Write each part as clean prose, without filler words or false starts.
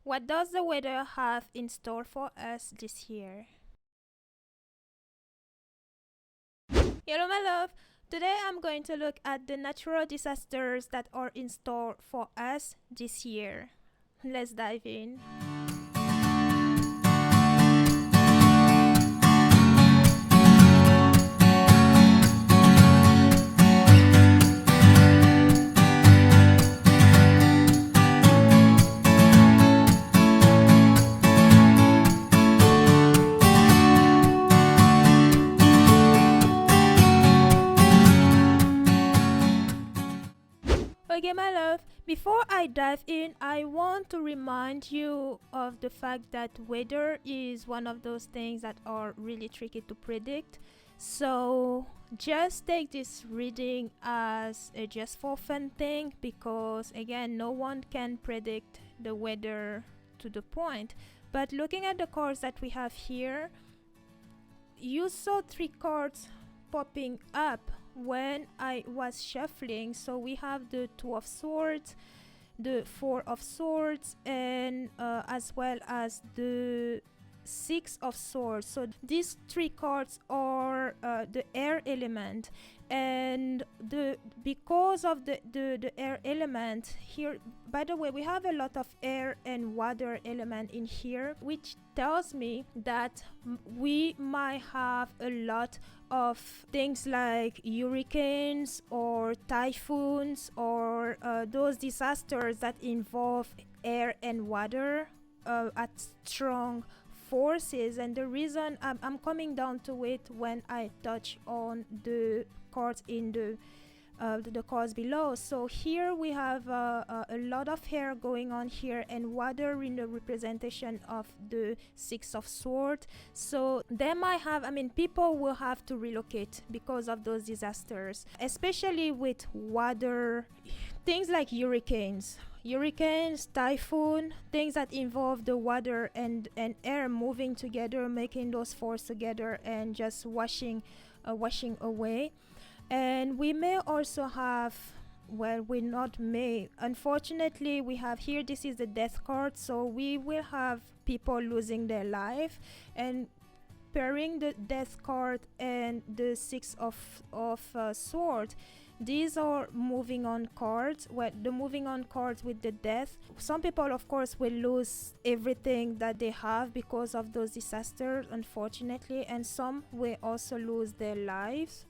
What does the weather have in store for us this year? Hello, my love. Today I'm going to look at the natural disasters that are in store for us this year. Let's dive in. Okay, my love, before I dive in, I want to remind you of the fact that weather is one of those things that are really tricky to predict. So just take this reading as a just for fun thing, because again, no one can predict the weather to the point. But looking at the cards that we have here, you saw 3 cards popping up when I was shuffling. So we have the 2 of Swords, the 4 of Swords, and as well as the 6 of Swords. So these 3 cards are the air element, and because of the air element here, by the way, we have a lot of air and water element in here, which tells me that we might have a lot of things like hurricanes or typhoons or those disasters that involve air and water at strong forces. And the reason I'm coming down to it when I touch on the cards in the cards below. So here we have a lot of hair going on here, and water in the representation of the 6 of Swords. So they might have, people will have to relocate because of those disasters, especially with water, things like hurricanes, typhoon, things that involve the water and air moving together, making those forces together and just washing away. And we may also have, well, we not may, unfortunately we have here, this is the death card, so we will have people losing their life. And pairing the death card and the 6 of Swords, these are moving on cards. Well, the moving on cards with the death, some people of course will lose everything that they have because of those disasters, unfortunately, and some will also lose their lives.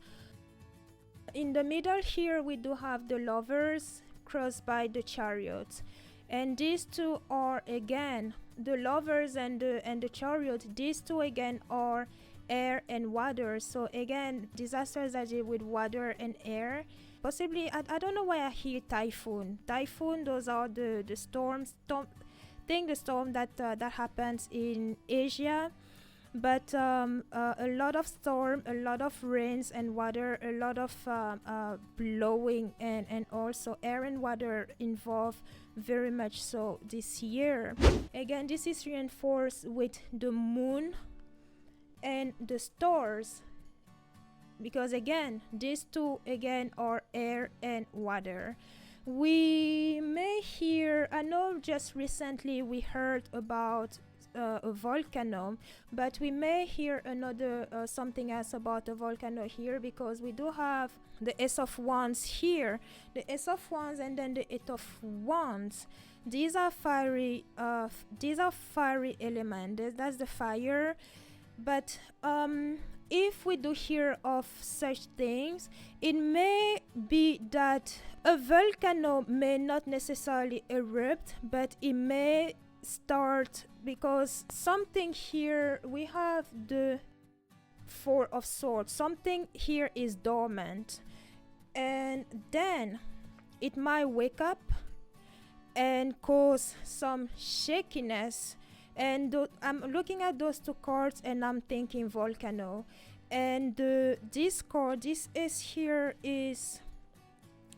In the middle here we do have the Lovers crossed by the Chariot, and these two are again the Lovers and the Chariot. These two again are air and water. So again, disasters that deal with water and air. Possibly, I don't know why I hear typhoon. Those are the storms. The storm that happens in Asia. But a lot of storm, a lot of rains and water, a lot of blowing, and also air and water involved very much so this year. Again, this is reinforced with the moon and the stars, because again, these two again are air and water. We may hear, I know just recently we heard about a volcano, but we may hear another something else about a volcano here, because we do have the Ace of Wands here, the Ace of Wands, and then the Eight of Wands. These are fiery element. That's the fire. But if we do hear of such things, it may be that a volcano may not necessarily erupt, but it may start, because something here, we have the 4 of Swords, something here is dormant, and then it might wake up and cause some shakiness. And I'm looking at those 2 cards and I'm thinking volcano. And this card, this is here, is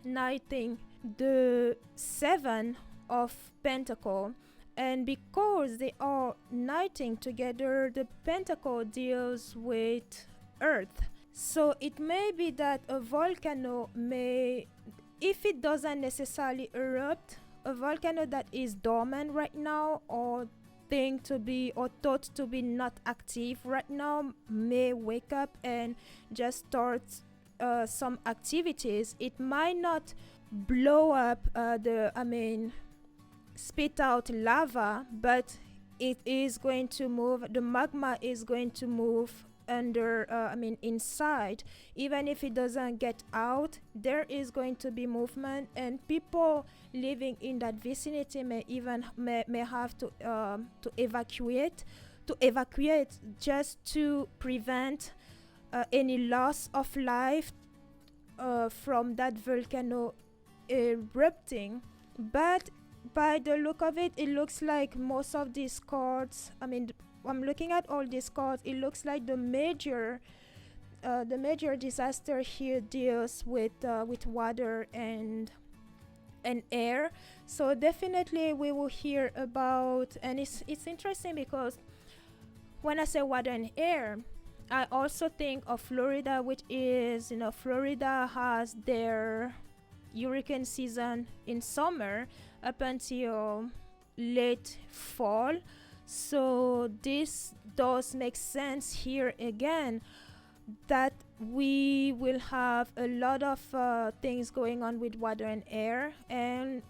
knighting the 7 of Pentacle. And because they are knighting together, the pentacle deals with earth. So it may be that a volcano may, if it doesn't necessarily erupt, a volcano that is dormant right now, or thing to be, or thought to be not active right now, may wake up and just start some activities. It might not blow up spit out lava, but it is going to move. The magma is going to move under inside. Even if it doesn't get out, there is going to be movement, and people living in that vicinity may have to evacuate just to prevent any loss of life from that volcano erupting. But by the look of it, it looks like most of these cards, I'm looking at all these cards, it looks like the major disaster here deals with water and air. So definitely we will hear about, and it's interesting because when I say water and air, I also think of Florida, which is, Florida has their hurricane season in summer up until late fall. So this does make sense here again, that we will have a lot of things going on with water and air, and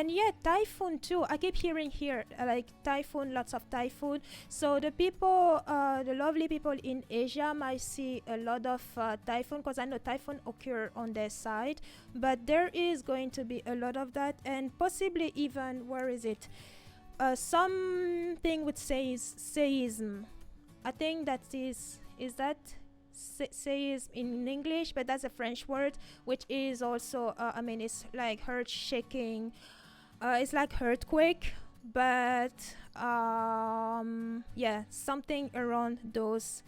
yeah, typhoon too. I keep hearing here like typhoon, lots of typhoon. So the people, the lovely people in Asia might see a lot of typhoon, because I know typhoon occur on their side, but there is going to be a lot of that, and possibly even, where is it, something with seism. I think that is that seism in English, but that's a French word, which is also it's like earth shaking. It's like earthquake, but yeah, something around those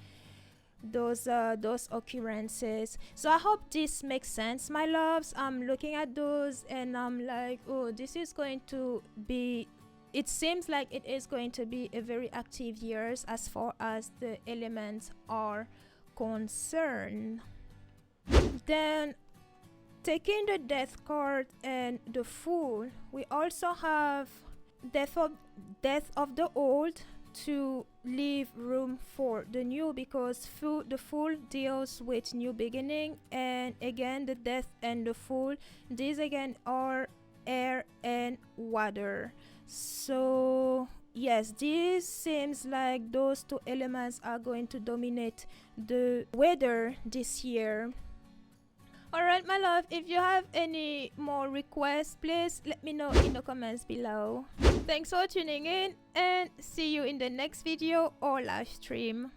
occurrences. So I hope this makes sense, my loves. I'm looking at those and I'm like, oh, this is going to be, it seems like it is going to be a very active year as far as the elements are concerned. Then, taking the death card and the Fool, we also have death of the old to leave room for the new, because the Fool deals with new beginning, and again the death and the Fool, these again are air and water. So yes, this seems like those two elements are going to dominate the weather this year. Alright, my love, if you have any more requests, please let me know in the comments below. Thanks for tuning in, and see you in the next video or live stream.